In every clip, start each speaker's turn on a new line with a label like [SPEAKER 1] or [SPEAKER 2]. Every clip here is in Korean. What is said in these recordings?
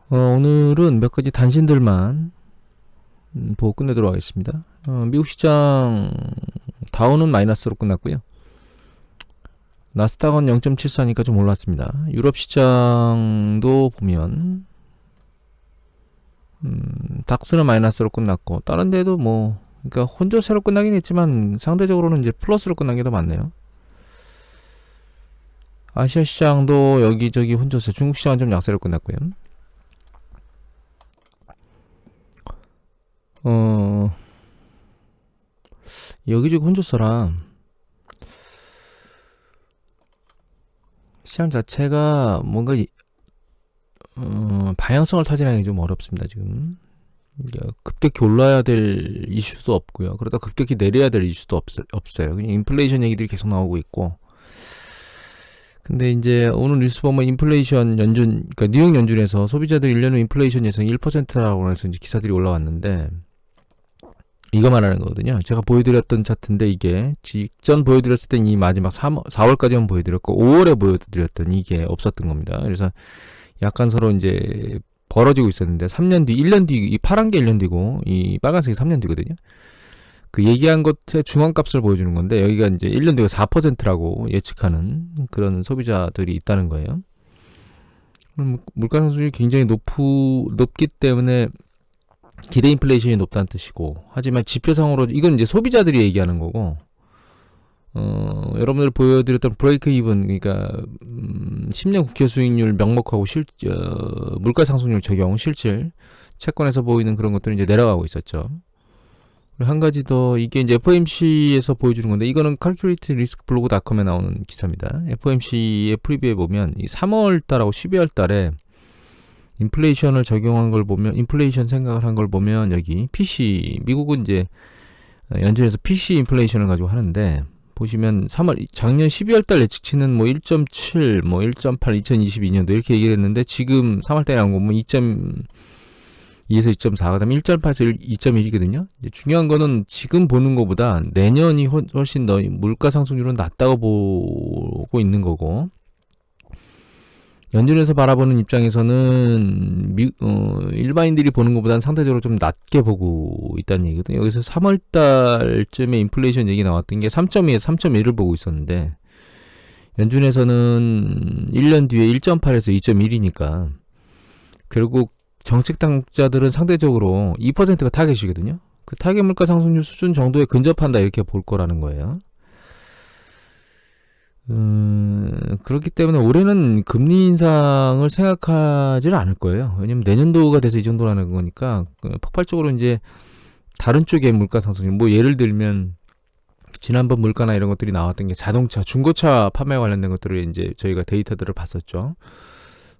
[SPEAKER 1] 오늘은 몇 가지 단신들만 보고 끝내도록 하겠습니다. 미국 시장 다우는 마이너스로 끝났고요. 나스닥은 0.74니까 좀 올랐습니다. 유럽 시장도 보면 닥스는 마이너스로 끝났고 다른 데도 그러니까 혼조세로 끝나긴 했지만 상대적으로는 이제 플러스로 끝난 게 더 많네요. 아시아 시장도 여기저기 혼조세, 중국 시장은 좀 약세로 끝났고요. 여기저기 혼조세라 시장 자체가 뭔가 방향성을 타진하기 좀 어렵습니다. 지금 급격히 올라야 될 이슈도 없고요. 그러다 급격히 내려야 될 이슈도 없어요. 그냥 인플레이션 얘기들이 계속 나오고 있고. 근데 이제 오늘 뉴스 보면 인플레이션 연준, 그러니까 뉴욕 연준에서 소비자들 1년 후 인플레이션 예상 1%라고 해서 이제 기사들이 올라왔는데 이거 말하는 거거든요. 제가 보여드렸던 차트인데 이게 직전 보여드렸을 땐 이 마지막 4월까지만 보여드렸고 5월에 보여드렸던 이게 없었던 겁니다. 그래서 약간 서로 이제 벌어지고 있었는데 3년 뒤, 1년 뒤, 이 파란 게 1년 뒤고 이 빨간색이 3년 뒤거든요. 그 얘기한 것의 중앙값을 보여주는 건데 여기가 이제 1년 뒤가 4%라고 예측하는 그런 소비자들이 있다는 거예요. 물가 상승률이 굉장히 높기 때문에 기대 인플레이션이 높다는 뜻이고, 하지만 지표상으로 이건 이제 소비자들이 얘기하는 거고, 여러분들 보여드렸던 브레이크 이븐, 그러니까 10년 국채 수익률 명목하고 물가 상승률 적용 실질 채권에서 보이는 그런 것들은 이제 내려가고 있었죠. 그리고 한 가지 더, 이게 이제 FOMC에서 보여주는 건데 이거는 calculateriskblog.com에 나오는 기사입니다. FOMC의 프리뷰에 보면 이 3월 달하고 12월 달에 인플레이션을 적용한 걸 보면, 인플레이션 생각을 한 걸 보면 여기 PC, 미국은 이제 연준에서 PC 인플레이션을 가지고 하는데 보시면 작년 12월 달 예측치는 1.7, 1.8, 2022년도 이렇게 얘기했는데 지금 3월 달에 나온 거 보면 2.2에서 2.4, 그 다음에 1.8에서 2.1이거든요. 중요한 거는 지금 보는 것보다 내년이 훨씬 더 물가 상승률은 낮다고 보고 있는 거고, 연준에서 바라보는 입장에서는 일반인들이 보는 것보다는 상대적으로 좀 낮게 보고 있다는 얘기거든요. 여기서 3월달쯤에 인플레이션 얘기 나왔던 게 3.2에서 3.1을 보고 있었는데 연준에서는 1년 뒤에 1.8에서 2.1이니까 결국 정책 당국자들은 상대적으로 2%가 타겟이거든요. 그 타겟 물가 상승률 수준 정도에 근접한다 이렇게 볼 거라는 거예요. 그렇기 때문에 올해는 금리 인상을 생각하지는 않을 거예요. 왜냐면 내년도가 돼서 이 정도라는 거니까 폭발적으로 이제 다른 쪽의 물가 상승률, 예를 들면 지난번 물가나 이런 것들이 나왔던 게 자동차, 중고차 판매 관련된 것들을 이제 저희가 데이터들을 봤었죠.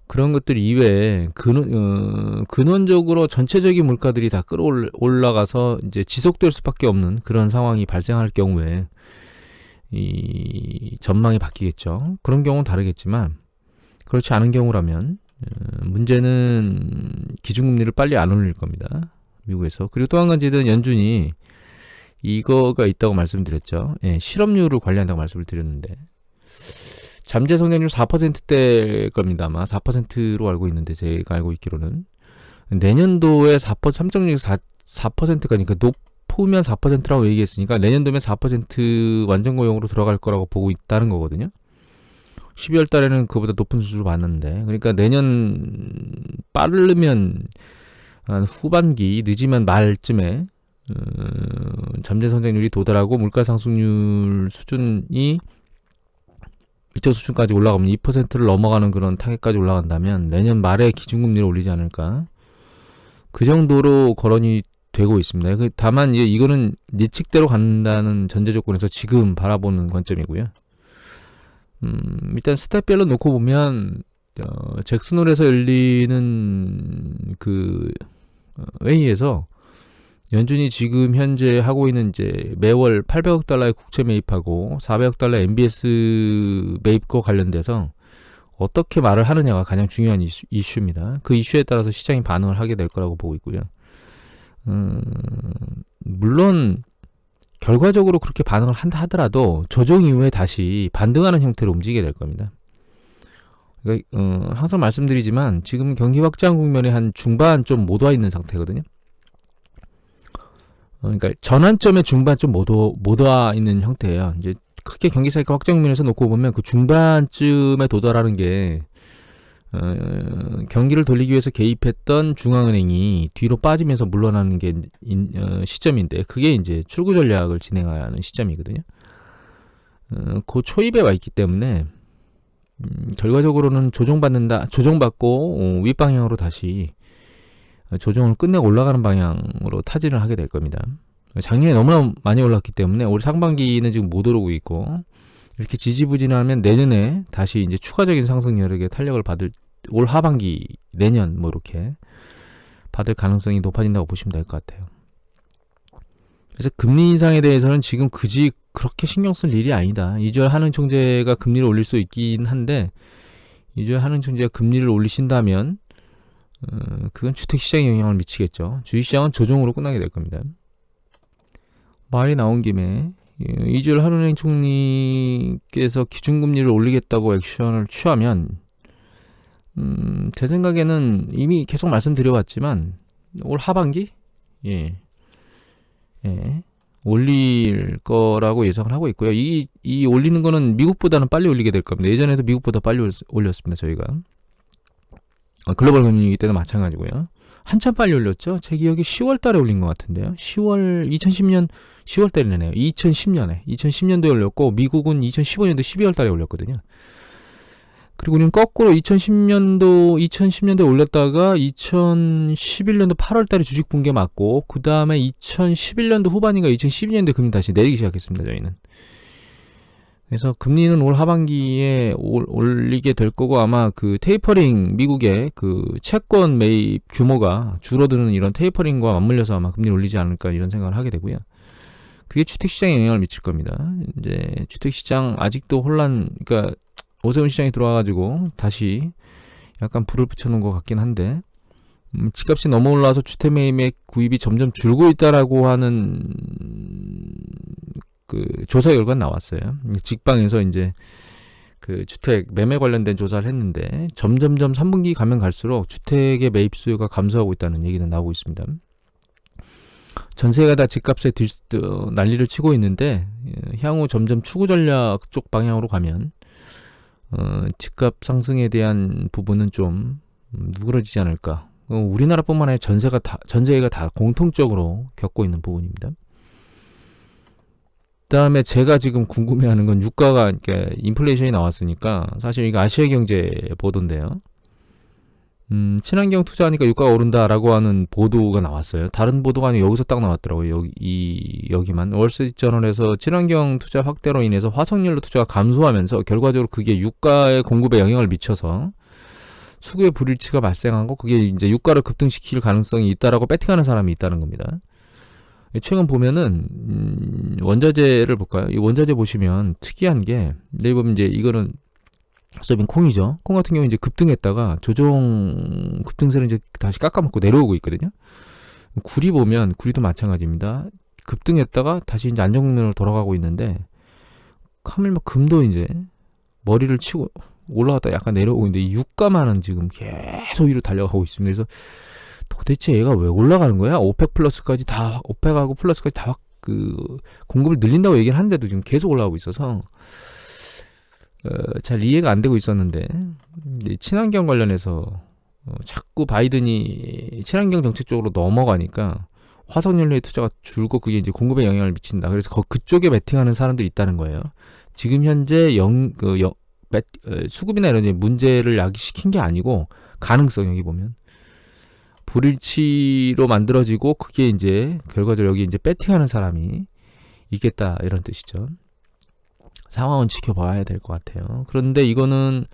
[SPEAKER 1] 그런 것들 이외에 근원적으로 전체적인 물가들이 다 끌어올라가서 이제 지속될 수밖에 없는 그런 상황이 발생할 경우에 이 전망이 바뀌겠죠. 그런 경우는 다르겠지만 그렇지 않은 경우라면 문제는 기준금리를 빨리 안 올릴 겁니다. 미국에서. 그리고 또 한 가지는 연준이 이거가 있다고 말씀드렸죠. 실업률을 관리한다고 말씀을 드렸는데 잠재 성장률 4%대일 겁니다. 아마 4%로 알고 있는데 제가 알고 있기로는 내년도에 3.6에서 4%가니까 높으면 4%라고 얘기했으니까 내년도면 4% 완전 고용으로 들어갈 거라고 보고 있다는 거거든요. 12월 달에는 그보다 높은 수준을 봤는데, 그러니까 내년 빠르면 후반기, 늦으면 말쯤에 잠재 성장률이 도달하고 물가 상승률 수준이 일정 수준까지 올라가면 2%를 넘어가는 그런 타겟까지 올라간다면 내년 말에 기준금리를 올리지 않을까, 그 정도로 거론이 되고 있습니다. 다만 이거는 예측대로 간다는 전제 조건에서 지금 바라보는 관점이고요. 일단 스텝별로 놓고 보면 잭슨홀에서 열리는 그 회의에서 연준이 지금 현재 하고 있는 이제 매월 800억 달러의 국채 매입하고 400억 달러 MBS 매입과 관련돼서 어떻게 말을 하느냐가 가장 중요한 이슈입니다. 그 이슈에 따라서 시장이 반응을 하게 될 거라고 보고 있고요. 물론 결과적으로 그렇게 반응을 한다 하더라도 조정 이후에 다시 반등하는 형태로 움직이게 될 겁니다. 그러니까, 항상 말씀드리지만 지금 경기 확장 국면에 한 중반 좀 못 와 있는 상태거든요. 그러니까 전환점의 중반 좀 못 와 있는 형태예요. 이제 크게 경기 사이클 확장 국면에서 놓고 보면 그 중반쯤에 도달하는 게 경기를 돌리기 위해서 개입했던 중앙은행이 뒤로 빠지면서 물러나는 게 시점인데, 그게 이제 출구 전략을 진행하는 시점이거든요. 그 초입에 와 있기 때문에 결과적으로는 조정받고 윗방향으로 다시 조정을 끝내고 올라가는 방향으로 타진을 하게 될 겁니다. 작년에 너무나 많이 올랐기 때문에 올 상반기는 지금 못 오르고 있고, 이렇게 지지부진하면 내년에 다시 이제 추가적인 상승 여력의 탄력을 받을, 올 하반기, 내년 뭐 이렇게 받을 가능성이 높아진다고 보시면 될 것 같아요. 그래서 금리 인상에 대해서는 지금 그지 그렇게 신경 쓸 일이 아니다. 이주열 한은 총재가 금리를 올릴 수 있긴 한데, 이주열 한은 총재가 금리를 올리신다면 그건 주택시장에 영향을 미치겠죠. 주식시장은 조정으로 끝나게 될 겁니다. 말이 나온 김에 이주열 한은행 총리께서 기준금리를 올리겠다고 액션을 취하면 제 생각에는 이미 계속 말씀드려왔지만 올 하반기 올릴 거라고 예상을 하고 있고요. 이 올리는 거는 미국보다는 빨리 올리게 될 겁니다. 예전에도 미국보다 빨리 올렸습니다. 저희가 글로벌 금융위기 때도 마찬가지고요. 한참 빨리 올렸죠. 제 기억에 10월 달에 올린 것 같은데요. 2010년 10월 달이네요. 2010년도에 올렸고, 미국은 2015년도 12월 달에 올렸거든요. 그리고 우리는 거꾸로 2010년도에 올렸다가 2011년도 8월 달에 주식 붕괴 맞고, 그 다음에 2011년도 후반인가 2012년도에 금리 다시 내리기 시작했습니다. 저희는. 그래서 금리는 올 하반기에 올리게 될 거고, 아마 그 테이퍼링, 미국의 그 채권 매입 규모가 줄어드는 이런 테이퍼링과 맞물려서 아마 금리를 올리지 않을까, 이런 생각을 하게 되고요. 그게 주택시장에 영향을 미칠 겁니다. 이제 주택시장 아직도 그러니까 오세훈 시장이 들어와가지고 다시 약간 불을 붙여놓은 것 같긴 한데, 집값이 너무 올라와서 주택 매입의 구입이 점점 줄고 있다라고 하는 그 조사 결과가 나왔어요. 직방에서 이제 그 주택 매매 관련된 조사를 했는데, 점점점 3분기 가면 갈수록 주택의 매입 수요가 감소하고 있다는 얘기는 나오고 있습니다. 전세가 다 집값에 난리를 치고 있는데, 향후 점점 추구 전략 쪽 방향으로 가면 집값 상승에 대한 부분은 좀 누그러지지 않을까. 우리나라뿐만 아니라 전세계가 다 공통적으로 겪고 있는 부분입니다. 그다음에 제가 지금 궁금해하는 건 유가가, 그러니까 인플레이션이 나왔으니까, 사실 이거 아시아 경제 보도인데요. 친환경 투자하니까 유가가 오른다라고 하는 보도가 나왔어요. 다른 보도가 아니고 여기서 딱 나왔더라고요. 여기만. 월스트리트저널에서 친환경 투자 확대로 인해서 화석연료 투자가 감소하면서 결과적으로 그게 유가의 공급에 영향을 미쳐서 수급의 불일치가 발생하고, 그게 이제 유가를 급등시킬 가능성이 있다라고 배팅하는 사람이 있다는 겁니다. 최근 보면은 원자재를 볼까요? 이 원자재 보시면 특이한 게, 네이버 이제 이거는 소비인 콩이죠. 콩 같은 경우 이제 급등했다가 급등세를 이제 다시 깎아먹고 내려오고 있거든요. 구리 보면, 구리도 마찬가지입니다. 급등했다가 다시 이제 안정국면으로 돌아가고 있는데, 카멜마 금도 이제 머리를 치고 올라갔다 약간 내려오고 있는데, 이 유가만은 지금 계속 위로 달려가고 있습니다. 그래서 도대체 얘가 왜 올라가는 거야? 오펙하고 플러스까지 다 공급을 늘린다고 얘기를 하는데도 지금 계속 올라가고 있어서 잘 이해가 안 되고 있었는데, 친환경 관련해서 자꾸 바이든이 친환경 정책 쪽으로 넘어가니까 화석연료의 투자가 줄고, 그게 이제 공급에 영향을 미친다. 그래서 그쪽에 베팅하는 사람들이 있다는 거예요. 지금 현재 수급이나 이런 문제를 야기시킨 게 아니고, 가능성, 여기 보면 불일치로 만들어지고, 그게 이제 결과적으로 여기 이제 배팅하는 사람이 있겠다, 이런 뜻이죠. 상황은 지켜봐야 될 것 같아요. 그런데 이거는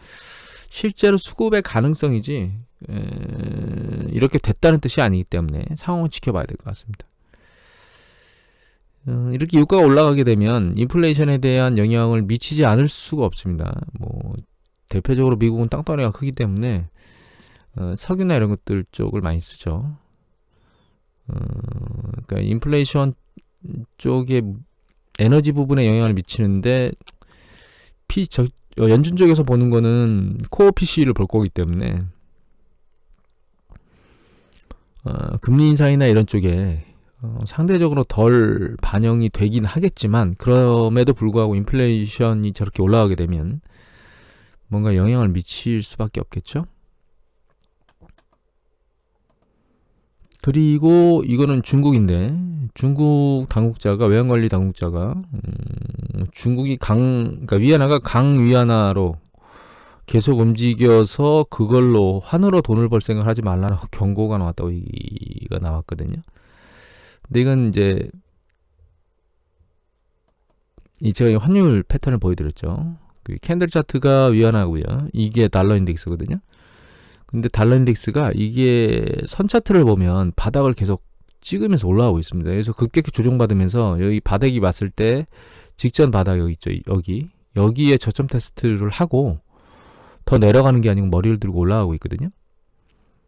[SPEAKER 1] 실제로 수급의 가능성이지 이렇게 됐다는 뜻이 아니기 때문에 상황은 지켜봐야 될 것 같습니다. 이렇게 유가가 올라가게 되면 인플레이션에 대한 영향을 미치지 않을 수가 없습니다. 뭐 대표적으로 미국은 땅덩어리가 크기 때문에 석유나 이런 것들 쪽을 많이 쓰죠. 그러니까 인플레이션 쪽에 에너지 부분에 영향을 미치는데 연준 쪽에서 보는 거는 코어 PC를 볼 거기 때문에 금리 인상이나 이런 쪽에 상대적으로 덜 반영이 되긴 하겠지만, 그럼에도 불구하고 인플레이션이 저렇게 올라가게 되면 뭔가 영향을 미칠 수밖에 없겠죠. 그리고 이거는 중국인데, 중국 당국자가, 외환관리 당국자가 중국이 그러니까 위안화가 강위안화로 계속 움직여서 그걸로 환으로 돈을 벌 생각을 하지 말라라고 경고가 나왔다고 얘기가 나왔거든요. 근데 이건 이제 제가 환율 패턴을 보여드렸죠. 그 캔들 차트가 위안화고요. 이게 달러 인덱스거든요. 근데 달러 인덱스가 이게 선 차트를 보면 바닥을 계속 찍으면서 올라가고 있습니다. 그래서 급격히 조정받으면서 여기 바닥이 왔을 때 직전 바닥 여기 있죠. 여기에 저점 테스트를 하고 더 내려가는 게 아니고 머리를 들고 올라가고 있거든요.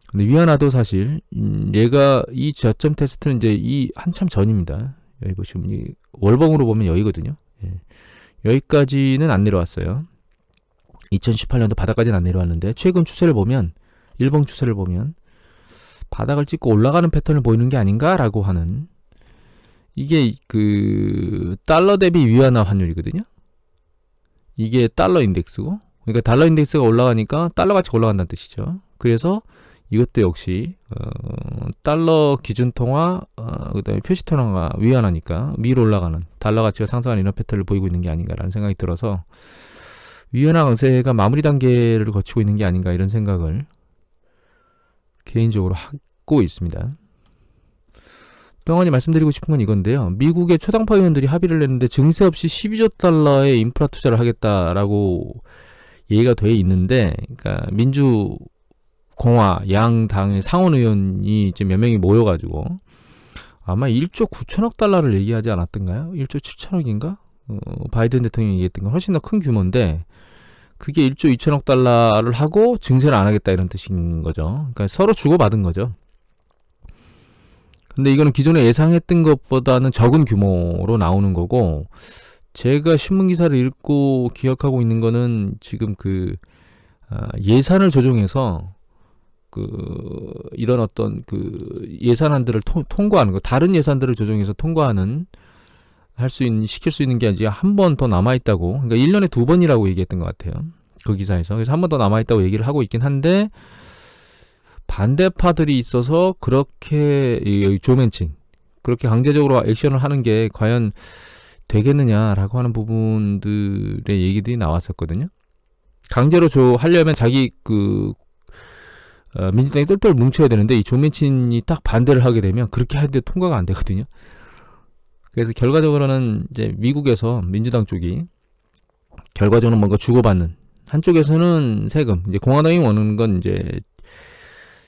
[SPEAKER 1] 근데 위안화도 사실 얘가 이 저점 테스트는 이제 이 한참 전입니다. 여기 보시면 이 월봉으로 보면 여기거든요. 예. 여기까지는 안 내려왔어요. 2018년도 바닥까지는 안 내려왔는데 최근 추세를 보면, 일봉 추세를 보면 바닥을 찍고 올라가는 패턴을 보이는 게 아닌가라고 하는, 이게 그 달러 대비 위안화 환율이거든요. 이게 달러 인덱스고, 그러니까 달러 인덱스가 올라가니까 달러 가치가 올라간다는 뜻이죠. 그래서 이것도 역시 달러 기준통화, 그다음에 표시통화가 위안화니까 위로 올라가는, 달러 가치가 상승하는 이런 패턴을 보이고 있는 게 아닌가라는 생각이 들어서 위안화 강세가 마무리 단계를 거치고 있는 게 아닌가, 이런 생각을 개인적으로 하고 있습니다. 또 한 가지 말씀드리고 싶은 건 이건데요. 미국의 초당파 의원들이 합의를 냈는데 증세 없이 12조 달러의 인프라 투자를 하겠다라고 얘기가 돼 있는데, 그러니까 민주공화 양당의 상원 의원이 이제 몇 명이 모여가지고 아마 1조 9천억 달러를 얘기하지 않았던가요? 1조 7천억인가? 바이든 대통령이 얘기했던 건 훨씬 더 큰 규모인데, 그게 1조 2천억 달러를 하고 증세를 안 하겠다, 이런 뜻인 거죠. 그러니까 서로 주고받은 거죠. 근데 이거는 기존에 예상했던 것보다는 적은 규모로 나오는 거고, 제가 신문기사를 읽고 기억하고 있는 거는 지금 예산을 조정해서 이런 어떤 예산안들을 통과하는 거, 다른 예산들을 조정해서 통과하는, 시킬 수 있는 게 아직 한 번 더 남아있다고, 그러니까 1년에 2번이라고 얘기했던 것 같아요. 그 기사에서. 그래서 한 번 더 남아있다고 얘기를 하고 있긴 한데, 반대파들이 있어서 그렇게, 조맨친, 그렇게 강제적으로 액션을 하는 게 과연 되겠느냐라고 하는 부분들의 얘기들이 나왔었거든요. 강제로 하려면 자기 민주당이 똘똘 뭉쳐야 되는데, 이 조맨친이 딱 반대를 하게 되면 그렇게 하는데 통과가 안 되거든요. 그래서 결과적으로는 이제 미국에서 민주당 쪽이 결과적으로 뭔가 주고받는, 한쪽에서는 세금, 이제 공화당이 원하는 건 이제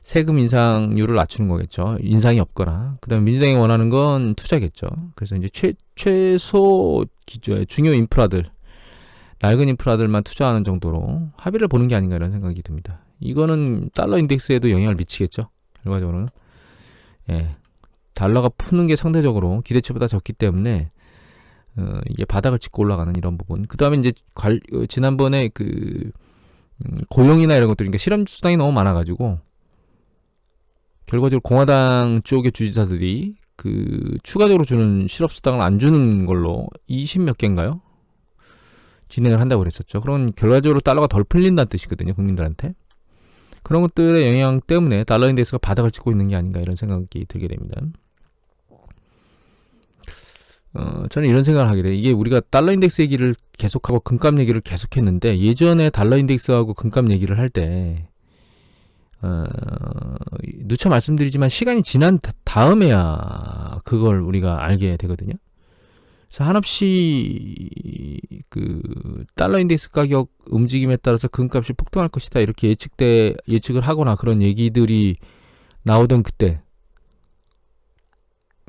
[SPEAKER 1] 세금 인상률을 낮추는 거겠죠. 인상이 없거나. 그다음에 민주당이 원하는 건 투자겠죠. 그래서 이제 최소 중요 인프라들, 낡은 인프라들만 투자하는 정도로 합의를 보는 게 아닌가, 이런 생각이 듭니다. 이거는 달러 인덱스에도 영향을 미치겠죠. 결과적으로는. 예. 달러가 푸는 게 상대적으로 기대치보다 적기 때문에 이게 바닥을 찍고 올라가는 이런 부분. 그 다음에 이제 지난번에 고용이나 이런 것들, 그러니까 실업수당이 너무 많아가지고 결과적으로 공화당 쪽의 주지사들이 추가적으로 주는 실업수당을 안 주는 걸로 20몇 개인가요? 진행을 한다고 그랬었죠. 그런 결과적으로 달러가 덜 풀린다는 뜻이거든요, 국민들한테. 그런 것들의 영향 때문에 달러 인덱스가 바닥을 찍고 있는 게 아닌가, 이런 생각이 들게 됩니다. 저는 이런 생각을 하게 돼요. 이게 우리가 달러 인덱스 얘기를 계속하고 금값 얘기를 계속했는데, 예전에 달러 인덱스하고 금값 얘기를 할 때 누차 말씀드리지만 시간이 지난 다음에야 그걸 우리가 알게 되거든요. 그래서 한없이 달러 인덱스 가격 움직임에 따라서 금값이 폭등할 것이다, 이렇게 예측을 하거나 그런 얘기들이 나오던 그때,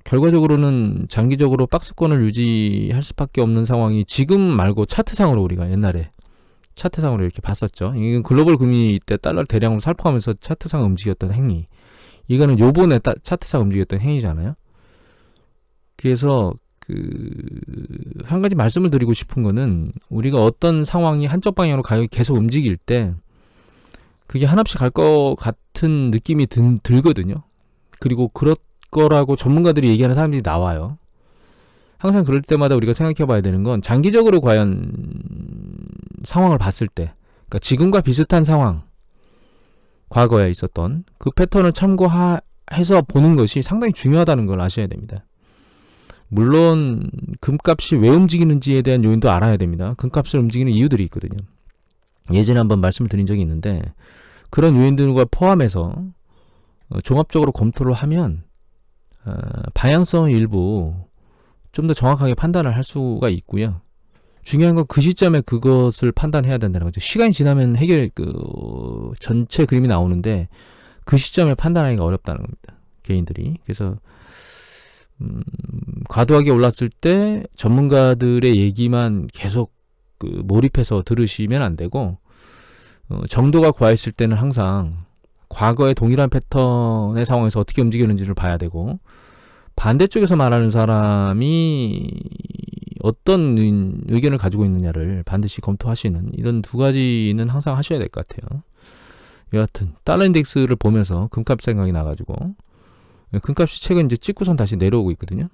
[SPEAKER 1] 결과적으로는 장기적으로 박스권을 유지할 수밖에 없는 상황이 지금 말고 차트상으로, 우리가 옛날에 차트상으로 이렇게 봤었죠. 이건 글로벌 금리 때 달러를 대량으로 살포하면서 차트상 움직였던 행위, 이거는 요번에 차트상 움직였던 행위잖아요. 그래서 한 가지 말씀을 드리고 싶은 거는 우리가 어떤 상황이 한쪽 방향으로 계속 움직일 때 그게 한없이 갈 것 같은 느낌이 들거든요. 그리고 그럴 거라고 전문가들이 얘기하는 사람들이 나와요. 항상 그럴 때마다 우리가 생각해 봐야 되는 건 장기적으로 과연 상황을 봤을 때, 그러니까 지금과 비슷한 상황, 과거에 있었던 그 패턴을 참고해서 보는 것이 상당히 중요하다는 걸 아셔야 됩니다. 물론 금값이 왜 움직이는지에 대한 요인도 알아야 됩니다. 금값을 움직이는 이유들이 있거든요. 예전에 한번 말씀을 드린 적이 있는데 그런 요인들과 포함해서 종합적으로 검토를 하면 방향성 일부 좀 더 정확하게 판단을 할 수가 있고요. 중요한 건 그 시점에 그것을 판단해야 된다는 거죠. 시간이 지나면 전체 그림이 나오는데 그 시점에 판단하기가 어렵다는 겁니다. 개인들이. 그래서 과도하게 올랐을 때 전문가들의 얘기만 계속 몰입해서 들으시면 안 되고 정도가 과했을 때는 항상 과거의 동일한 패턴의 상황에서 어떻게 움직이는지를 봐야 되고 반대쪽에서 말하는 사람이 어떤 의견을 가지고 있느냐를 반드시 검토하시는 이런 두 가지는 항상 하셔야 될 것 같아요. 여하튼 달러 인덱스를 보면서 금값 생각이 나가지고 금값이 최근 이제 찍고선 다시 내려오고 있거든요.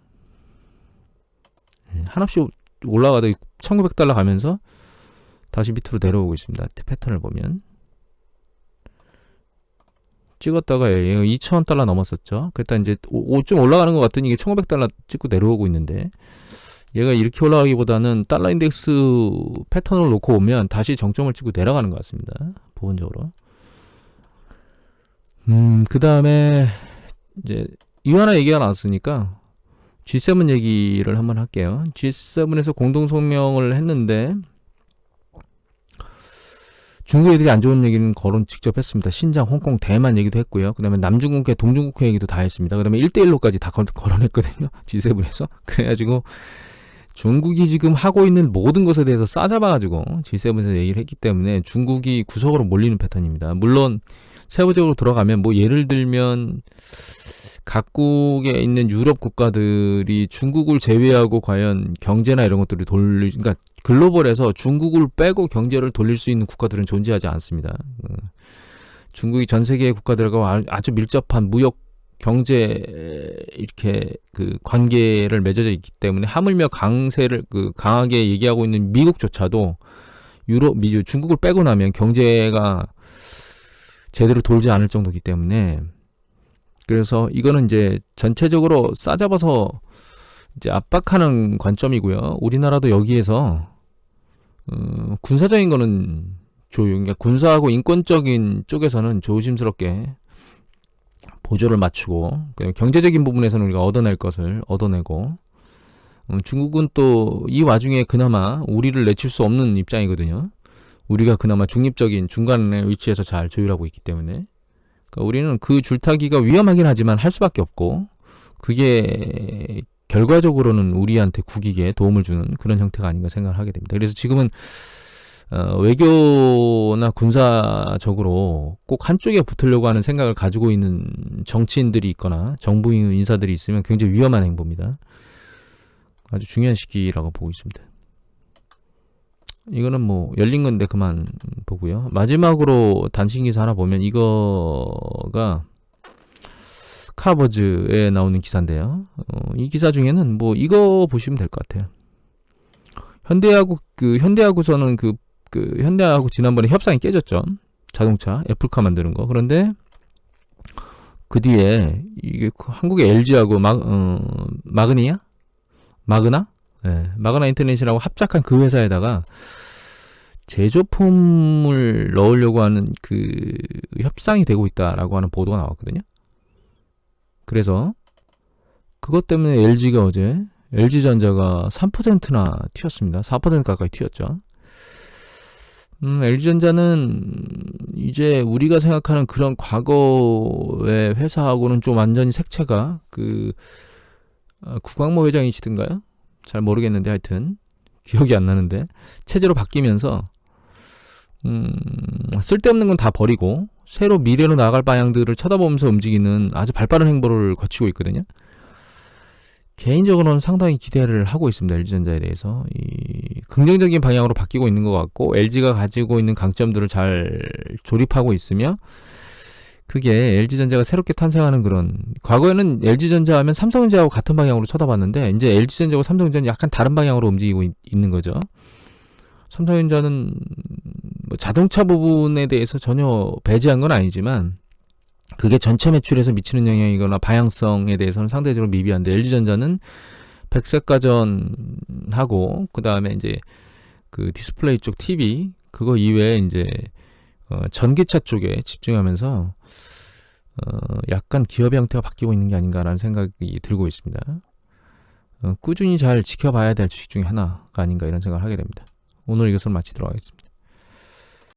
[SPEAKER 1] 한없이 올라가다 1900달러 가면서 다시 밑으로 내려오고 있습니다. 패턴을 보면 찍었다가 얘가 2000달러 넘었었죠. 그랬다 이제 좀 올라가는 것 같더니 이게 1500달러 찍고 내려오고 있는데 얘가 이렇게 올라가기보다는 달러 인덱스 패턴을 놓고 오면 다시 정점을 찍고 내려가는 것 같습니다. 부분적으로. 그 다음에 이제 이완화 얘기가 나왔으니까 G7 얘기를 한번 할게요. G7에서 공동성명을 했는데 중국 애들이 안 좋은 얘기는 거론 직접 했습니다. 신장, 홍콩, 대만 얘기도 했고요. 그 다음에 남중국해, 동중국해 얘기도 다 했습니다. 그 다음에 1대1로까지 다 거론했거든요. G7에서. 그래가지고 중국이 지금 하고 있는 모든 것에 대해서 싸잡아가지고 G7에서 얘기를 했기 때문에 중국이 구석으로 몰리는 패턴입니다. 물론 세부적으로 들어가면 뭐 예를 들면 각국에 있는 유럽 국가들이 중국을 제외하고 과연 경제나 이런 것들을 그러니까 글로벌에서 중국을 빼고 경제를 돌릴 수 있는 국가들은 존재하지 않습니다. 중국이 전 세계의 국가들과 아주 밀접한 무역 경제 이렇게 관계를 맺어져 있기 때문에 하물며 강하게 얘기하고 있는 미국조차도 중국을 빼고 나면 경제가 제대로 돌지 않을 정도이기 때문에 그래서 이거는 이제 전체적으로 싸잡아서 이제 압박하는 관점이고요. 우리나라도 여기에서 군사적인 거는 그러니까 군사하고 인권적인 쪽에서는 조심스럽게 보조를 맞추고 경제적인 부분에서는 우리가 얻어낼 것을 얻어내고 중국은 또 이 와중에 그나마 우리를 내칠 수 없는 입장이거든요. 우리가 그나마 중립적인 중간의 위치에서 잘 조율하고 있기 때문에 그러니까 우리는 그 줄타기가 위험하긴 하지만 할 수밖에 없고 그게 결과적으로는 우리한테 국익에 도움을 주는 그런 형태가 아닌가 생각을 하게 됩니다. 그래서 지금은 외교나 군사적으로 꼭 한쪽에 붙으려고 하는 생각을 가지고 있는 정치인들이 있거나 정부 인사들이 있으면 굉장히 위험한 행보입니다. 아주 중요한 시기라고 보고 있습니다. 이거는 뭐 열린 건데 그만 보고요. 마지막으로 단신 기사 하나 보면 이거가 카버즈에 나오는 기사인데요. 이 기사 중에는 뭐 이거 보시면 될 것 같아요. 현대하고서는 현대하고 지난번에 협상이 깨졌죠. 자동차 애플카 만드는 거. 그런데 그 뒤에 이게 한국의 LG하고 마그나 인터넷이라고 합작한 그 회사에다가 제조품을 넣으려고 하는 협상이 되고 있다라고 하는 보도가 나왔거든요. 그래서 그것 때문에 LG가 어제 LG전자가 3%나 튀었습니다. 4% 가까이 튀었죠. LG전자는 이제 우리가 생각하는 그런 과거의 회사하고는 좀 완전히 색채가 구광모 회장이시던가요? 잘 모르겠는데 하여튼 기억이 안 나는데 체제로 바뀌면서 쓸데없는 건 다 버리고 새로 미래로 나아갈 방향들을 쳐다보면서 움직이는 아주 발빠른 행보를 거치고 있거든요. 개인적으로는 상당히 기대를 하고 있습니다. LG전자에 대해서 이 긍정적인 방향으로 바뀌고 있는 것 같고 LG가 가지고 있는 강점들을 잘 조립하고 있으며 그게 LG전자가 새롭게 탄생하는 그런 과거에는 LG전자 하면 삼성전자하고 같은 방향으로 쳐다봤는데 이제 LG전자하고 삼성전자는 약간 다른 방향으로 움직이고 있는 거죠. 삼성전자는 뭐 자동차 부분에 대해서 전혀 배제한 건 아니지만 그게 전체 매출에서 미치는 영향이거나 방향성에 대해서는 상대적으로 미비한데 LG전자는 백색가전하고 그 다음에 이제 그 디스플레이 쪽 TV 그거 이외에 이제 전기차 쪽에 집중하면서 약간 기업의 형태가 바뀌고 있는 게 아닌가라는 생각이 들고 있습니다. 꾸준히 잘 지켜봐야 될 주식 중에 하나가 아닌가 이런 생각을 하게 됩니다. 오늘 이것을 마치도록 하겠습니다.